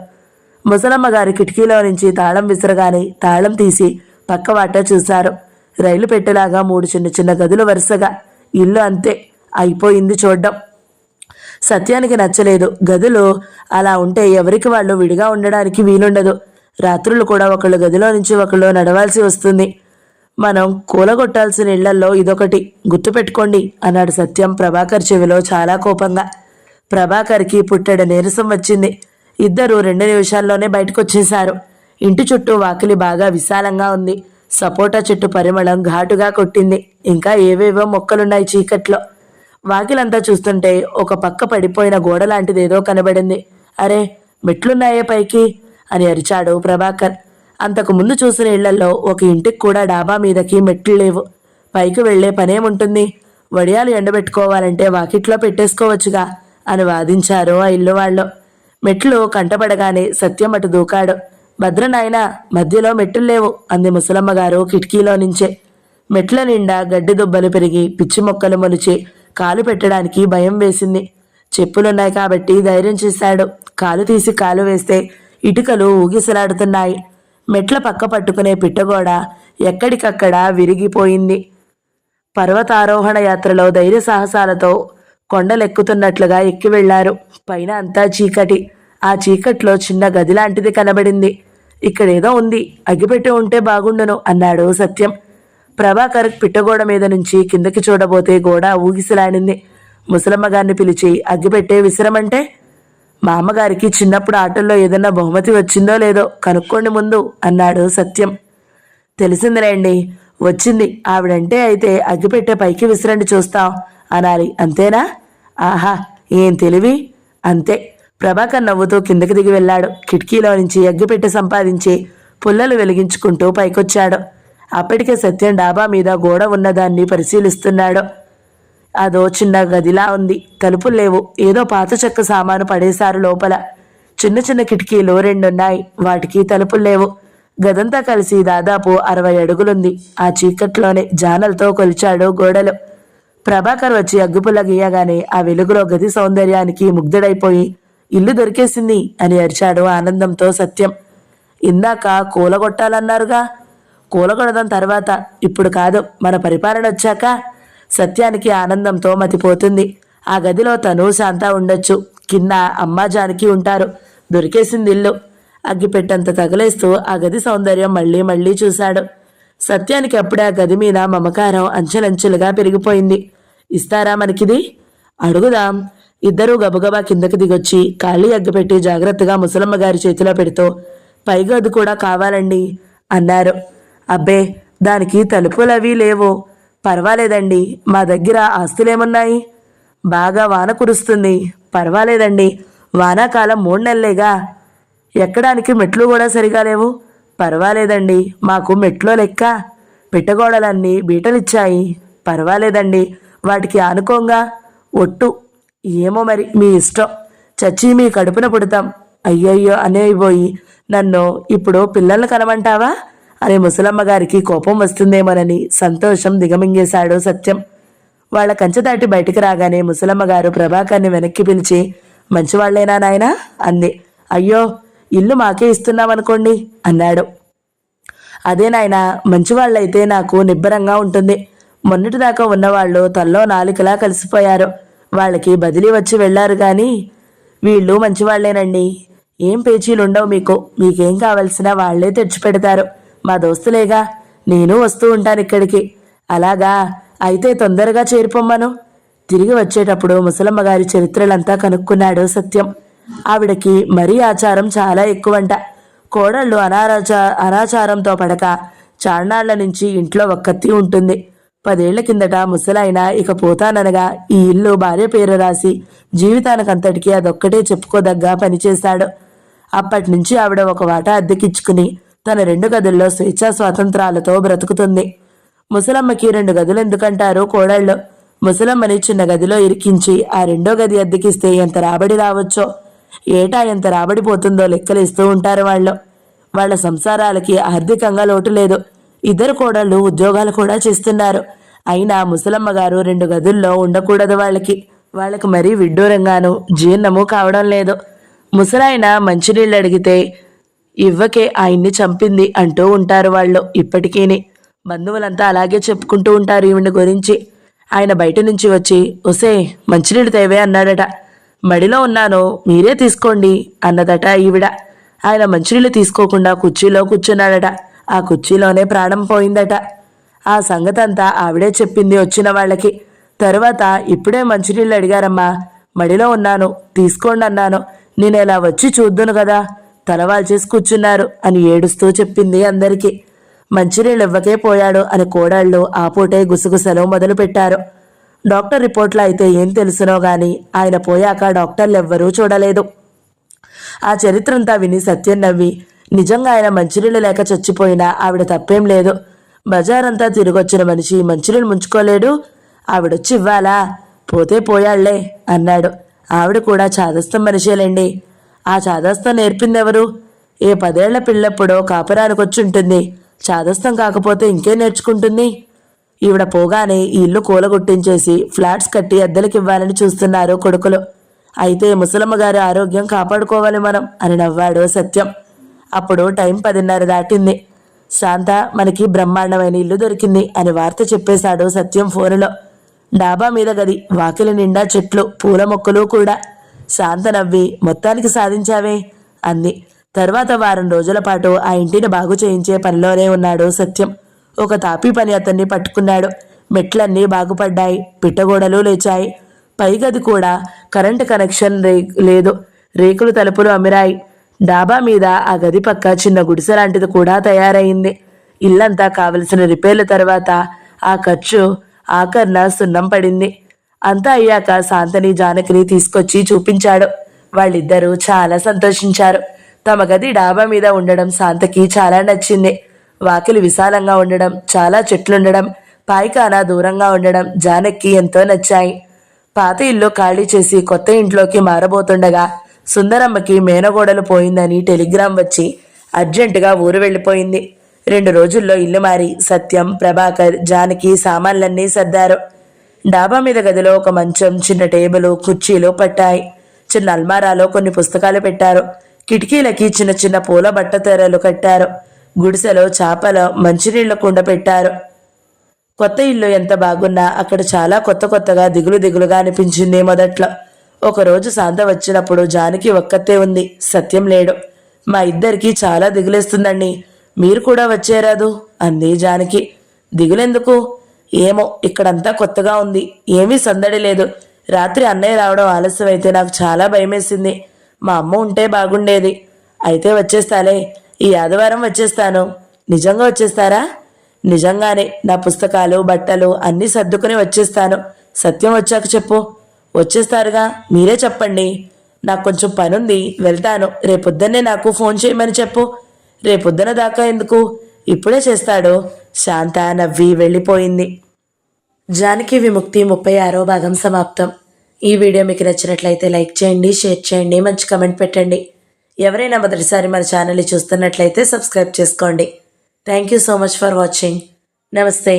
ముసలమ్మగారి కిటికీలో నుంచి తాళం విసరగానే తాళం తీసి పక్కవాట చూశారు. రైలు పెట్టెలాగా 3 చిన్న చిన్న గదులు వరుసగా. ఇల్లు అంతే, అయిపోయింది చూడ్డం. సత్యానికి నచ్చలేదు. గదులు అలా ఉంటే ఎవరికి వాళ్ళు విడిగా ఉండడానికి వీలుండదు. రాత్రులు కూడా ఒకళ్ళు గదిలో నుంచి ఒకళ్ళు నడవాల్సి వస్తుంది. మనం కూలగొట్టాల్సిన ఇళ్లల్లో ఇదొకటి, గుర్తుపెట్టుకోండి అన్నాడు సత్యం ప్రభాకర్ చెవిలో చాలా కోపంగా. ప్రభాకర్కి పుట్టెడు నీరసం వచ్చింది. ఇద్దరు 2 నిమిషాల్లోనే బయటకొచ్చేశారు. ఇంటి చుట్టూ వాకిలి బాగా విశాలంగా ఉంది. సపోటా చెట్టు పరిమళం ఘాటుగా కొట్టింది. ఇంకా ఏవేవో మొక్కలున్నాయి చీకట్లో. వాకిలంతా చూస్తుంటే ఒక పక్క పడిపోయిన గోడ లాంటిదేదో కనబడింది. అరే, మెట్లున్నాయే పైకి అని అరిచాడు ప్రభాకర్. అంతకు ముందు చూసిన ఇళ్లలో ఒక ఇంటికి కూడా డాబా మీదకి మెట్లు లేవు. పైకి వెళ్లే పనేముంటుంది? వడియాలు ఎండబెట్టుకోవాలంటే వాకిట్లో పెట్టేసుకోవచ్చుగా అని వాదించారు ఆ ఇల్లు వాళ్ళు. మెట్లు కంటపడగానే సత్యం అటు దూకాడు. భద్రనాయనా, మధ్యలో మెట్లు లేవు అంది ముసలమ్మగారు కిటికీలో నుంచే. మెట్ల నిండా గడ్డి దుబ్బలు పెరిగి పిచ్చి మొక్కలు మొలిచి కాలు పెట్టడానికి భయం వేసింది. చెప్పులున్నాయి కాబట్టి ధైర్యం చేశాడు. కాలు తీసి కాలు వేస్తే ఇటుకలు ఊగిసలాడుతున్నాయి. మెట్ల పక్క పట్టుకునే పిట్టగోడ ఎక్కడికక్కడ విరిగిపోయింది. పర్వతారోహణ యాత్రలో ధైర్య సాహసాలతో కొండలెక్కుతున్నట్లుగా ఎక్కి వెళ్లారు. పైన అంతా చీకటి. ఆ చీకట్లో చిన్న గది లాంటిది కనబడింది. ఇక్కడేదో ఉంది, అగ్గిపెట్టి ఉంటే బాగుండును అన్నాడు సత్యం. ప్రభాకర్ పిట్టగోడ మీద నుంచి కిందకి చూడబోతే గోడ ఊగిసలాడింది. ముసలమ్మగారిని పిలిచి అగ్గిపెట్టే విసిరమంటే, మా అమ్మగారికి చిన్నప్పుడు ఆటల్లో ఏదన్నా బహుమతి వచ్చిందో లేదో కనుక్కోండి ముందు అన్నాడు సత్యం. తెలిసిందిలేండి, వచ్చింది ఆవిడంటే అయితే అగ్గిపెట్టే పైకి విసిరండి చూస్తాం అనాలి, అంతేనా? ఆహా, ఏం తెలివి! అంతే. ప్రభాకర్ నవ్వుతూ కిందకి దిగి వెళ్ళాడు. కిటికీలో నుంచి అగ్గిపెట్టె సంపాదించి పుల్లలు వెలిగించుకుంటూ పైకొచ్చాడు. అప్పటికే సత్యం డాబా మీద గోడ ఉన్నదాన్ని పరిశీలిస్తున్నాడు. అదో చిన్న గదిలా ఉంది. తలుపులు లేవు. ఏదో పాత చెక్క సామాను పడేశారు లోపల. చిన్న చిన్న కిటికీలు రెండున్నాయి, వాటికి తలుపులు లేవు. గదంతా కలిసి దాదాపు 60 అడుగులుంది. ఆ చీకట్లోనే జానలతో కొలిచాడు గోడలు. ప్రభాకర్ వచ్చి అగ్గిపుల్ల గీయగానే ఆ వెలుగులో గది సౌందర్యానికి ముగ్ధుడైపోయి ఇల్లు దొరికేసింది అని అరిచాడు ఆనందంతో సత్యం. ఇందాక కూలగొట్టాలన్నారుగా? కూలగొడదాం తర్వాత, ఇప్పుడు కాదు, మన పరిపాలన వచ్చాక. సత్యానికి ఆనందంతో మతిపోతుంది. ఆ గదిలో తను శాంత ఉండొచ్చు. కింద అమ్మాజానికి ఉంటారు. దొరికేసింది ఇల్లు. అగ్గిపెట్టంత తగలేస్తూ ఆ గది సౌందర్యం మళ్ళీ మళ్ళీ చూశాడు. సత్యానికి అప్పుడే ఆ గది మీద మమకారం అంచెలంచెలుగా పెరిగిపోయింది. ఇస్తారా మనకిది? అడుగుదాం. ఇద్దరూ గబగబా కిందకి దిగొచ్చి ఖాళీ అగ్గిపెట్టి జాగ్రత్తగా ముసలమ్మ గారి చేతిలో పెడుతూ, పైగా అది కూడా కావాలండి అన్నారు. అబ్బే, దానికి తలుపులవి లేవు. పర్వాలేదండి, మా దగ్గర ఆస్తులేమున్నాయి? బాగా వాన కురుస్తుంది. పర్వాలేదండి, వానాకాలం 3 నెలలేగా. ఎక్కడానికి మెట్లు కూడా సరిగా లేవు. పర్వాలేదండి, మాకు మెట్లో లెక్క. పిట్టగోడలన్నీ బీటలిచ్చాయి. పర్వాలేదండి, వాటికి ఆనుకోంగా. ఒట్టు. ఏమో మరి, మీ ఇష్టం. చచ్చి మీ కడుపున పుడతాం. అయ్యయ్యో అనేపోయి నన్ను ఇప్పుడు పిల్లల్ని కనమంటావా అని ముసలమ్మ గారికి కోపం వస్తుందేమోనని సంతోషం దిగమింగేశాడు సత్యం. వాళ్ళ కంచె దాటి బయటికి రాగానే ముసలమ్మ గారు ప్రభాకర్ని వెనక్కి పిలిచి, మంచివాళ్లేనా నాయనా అంది. అయ్యో, ఇల్లు మాకే ఇస్తున్నామనుకోండి అన్నాడు. అదే నాయనా, మంచివాళ్ళైతే నాకు నిబ్బరంగా ఉంటుంది. మొన్నటిదాకా ఉన్నవాళ్ళు తల్లో నాలుకలా కలిసిపోయారు. వాళ్ళకి బదిలీ వచ్చి వెళ్లారు కానీ వీళ్ళు మంచివాళ్లేనండి. ఏం పేచీలుండవు మీకు. మీకేం కావలసినా వాళ్లే తెచ్చిపెడతారు. మా దోస్తులేగా, నేను వస్తూ ఉంటాను ఇక్కడికి. అలాగా, అయితే తొందరగా చేరిపోమ్మను. తిరిగి వచ్చేటప్పుడు ముసలమ్మ గారి చరిత్రలంతా కనుక్కున్నాడు సత్యం. ఆవిడకి మరీ ఆచారం చాలా ఎక్కువంట. కోడళ్ళు అనాచారంతో పడక చార్నాళ్ల నుంచి ఇంట్లో ఒక్కత్తి ఉంటుంది. 10 ఏళ్ల కిందట ముసలాయన ఇక పోతాననగా ఈ ఇల్లు భార్య పేరు రాసి జీవితానికంతటికీ అదొక్కటే చెప్పుకోదగ్గా పనిచేశాడు. అప్పటి నుంచి ఆవిడ ఒక వాటా అద్దెకిచ్చుకుని తన 2 గదుల్లో స్వేచ్ఛా స్వాతంత్రాలతో బ్రతుకుతుంది. ముసలమ్మకి 2 గదులు ఎందుకంటారు కోడళ్ళు. ముసలమ్మని చిన్న గదిలో ఇరికించి ఆ 2వ గది అద్దెకిస్తే ఎంత రాబడి రావచ్చో, ఏటా ఎంత రాబడిపోతుందో లెక్కలేస్తూ ఉంటారు వాళ్ళు. వాళ్ళ సంసారాలకి ఆర్థికంగా లోటు లేదు. 2 కోడళ్ళు ఉద్యోగాలు కూడా చేస్తున్నారు. అయినా ముసలమ్మ గారు 2 గదుల్లో ఉండకూడదు. వాళ్ళకి మరీ విడ్డూరంగాను జీర్ణము కావడం లేదు. ముసలాయన మంచినీళ్ళు అడిగితే ఇవ్వకే ఆయన్ని చంపింది అంటూ ఉంటారు వాళ్ళు ఇప్పటికీని. బంధువులంతా అలాగే చెప్పుకుంటూ ఉంటారు ఈవిడ గురించి. ఆయన బయట నుంచి వచ్చి, ఒసే మంచినీళ్ళు తేవే అన్నాడట. మడిలో ఉన్నాను, మీరే తీసుకోండి అన్నదట ఈవిడ. ఆయన మంచినీళ్ళు తీసుకోకుండా కుర్చీలో కూర్చున్నాడట. ఆ కుర్చీలోనే ప్రాణం పోయిందట. ఆ సంగతంతా ఆవిడే చెప్పింది వచ్చిన వాళ్ళకి. తరువాత, ఇప్పుడే మంచినీళ్ళు అడిగారమ్మా, మడిలో ఉన్నాను, తీసుకోండి అన్నాను. నేను ఇలా వచ్చి చూద్దును కదా, తలవాలు చేసి కూర్చున్నారు అని ఏడుస్తూ చెప్పింది అందరికీ. మంచినీళ్ళు ఇవ్వకే పోయాడు అని కోడళ్ళు ఆ పూటే గుసగుసలు మొదలుపెట్టారు. డాక్టర్ రిపోర్ట్లో అయితే ఏం తెలుసునో గాని ఆయన పోయాక డాక్టర్లు ఎవ్వరూ చూడలేదు. ఆ చరిత్రంతా విని సత్యం నవ్వి, నిజంగా ఆయన మంచినీళ్ళు లేక చచ్చిపోయినా ఆవిడ తప్పేం లేదు. బజారంతా తిరిగొచ్చిన మనిషి మంచినీళ్ళు ముంచుకోలేడు, ఆవిడొచ్చి ఇవ్వాలా? పోతే పోయాళ్లే అన్నాడు. ఆవిడ కూడా చాదస్తం మనిషేలేండి. ఆ చాదస్తం నేర్పిందెవరు? ఏ 10 ఏళ్ల పిల్లెప్పుడో కాపురానికొచ్చుంటుంది. చాదస్తం కాకపోతే ఇంకేం నేర్చుకుంటుంది? ఈవిడ పోగానే ఈ ఇల్లు కూలగొట్టించేసి ఫ్లాట్స్ కట్టి అద్దెలకివ్వాలని చూస్తున్నారు కొడుకులు. అయితే ముసలమ్మ గారి ఆరోగ్యం కాపాడుకోవాలి మనం అని నవ్వాడు సత్యం. అప్పుడు టైం 10:30 దాటింది. శాంత, మనకి బ్రహ్మాండమైన ఇల్లు దొరికింది అని వార్త చెప్పేశాడు సత్యం ఫోనులో. డాబా మీద గది, వాకిలి నిండా చెట్లు, పూల మొక్కలు కూడా. శాంత నవ్వి, మొత్తానికి సాధించావే అంది. తర్వాత వారం రోజుల పాటు ఆ ఇంటిని బాగు చేయించే పనిలోనే ఉన్నాడు సత్యం. ఒక తాపీ పని అతన్ని పట్టుకున్నాడు. మెట్లన్నీ బాగుపడ్డాయి, పిట్టగోడలు లేచాయి. పై గది కూడా కరెంటు కనెక్షన్ లేదు, రేకులు తలుపులు అమిరాయి. డాబా మీద ఆ గది పక్క చిన్న గుడిసె లాంటిది కూడా తయారైంది. ఇల్లంతా కావలసిన రిపేర్ల తర్వాత ఆ ఖర్చు ఆఖర్న సున్నం పడింది. అంతా అయ్యాక శాంతని జానకిని తీసుకొచ్చి చూపించాడు. వాళ్ళిద్దరూ చాలా సంతోషించారు. తమ గది డాబా మీద ఉండడం శాంతకి చాలా నచ్చింది. వాకిలి విశాలంగా ఉండడం, చాలా చెట్లుండడం, పాయికాన దూరంగా ఉండడం జానకి ఎంతో నచ్చాయి. పాత ఇల్లు ఖాళీ చేసి కొత్త ఇంట్లోకి మారబోతుండగా సుందరమ్మకి మేనగోడలు పోయిందని టెలిగ్రామ్ వచ్చి అర్జెంటుగా ఊరు వెళ్ళిపోయింది. 2 రోజుల్లో ఇల్లు మారి సత్యం, ప్రభాకర్, జానకి సామాన్లన్నీ సర్దారు. డాబా మీద గదిలో ఒక మంచం, చిన్న టేబుల్, కుర్చీలు పట్టాయి. చిన్న అల్మారాలో కొన్ని పుస్తకాలు పెట్టారు. కిటికీలకి చిన్న చిన్న పూల బట్టతెరలు కట్టారు. గుడిసెలో చేపల మంచినీళ్ల కుండ పెట్టారు. కొత్త ఇల్లు ఎంత బాగున్నా అక్కడ చాలా కొత్తగా దిగులుగా అనిపించింది మొదట్లో. ఒకరోజు శాంత వచ్చినప్పుడు జానకి ఒక్కతే ఉంది, సత్యం లేడు. మా ఇద్దరికి చాలా దిగులేస్తుందండి, మీరు కూడా వచ్చేరాదు అంది జానకి. దిగులెందుకు? ఏమో, ఇక్కడంతా కొత్తగా ఉంది, ఏమీ సందడి లేదు. రాత్రి అన్నయ్య రావడం ఆలస్యం అయితే నాకు చాలా భయమేసింది. మా అమ్మ ఉంటే బాగుండేది. అయితే వచ్చేస్తాలే, ఈ ఆదివారం వచ్చేస్తాను. నిజంగా వచ్చేస్తారా? నిజంగానే, నా పుస్తకాలు, బట్టలు అన్నీ సర్దుకుని వచ్చేస్తాను. సత్యం వచ్చాక చెప్పు. వచ్చేస్తారుగా, మీరే చెప్పండి. నాకు కొంచెం పనుంది, వెళ్తాను. రేపొద్దున్నే నాకు ఫోన్ చేయమని చెప్పు. రేపొద్దున దాకా ఎందుకు, ఇప్పుడే చేస్తాడు. శాంత నవ్వి వెళ్ళిపోయింది. జానకి విముక్తి 36వ భాగం సమాప్తం. ఈ వీడియో మీకు నచ్చినట్లయితే లైక్ చేయండి, షేర్ చేయండి, మంచి కమెంట్ పెట్టండి. ఎవరైనా మొదటిసారి మన ఛానల్ని చూస్తున్నట్లయితే సబ్స్క్రైబ్ చేసుకోండి. Thank you so much for watching. నమస్తే.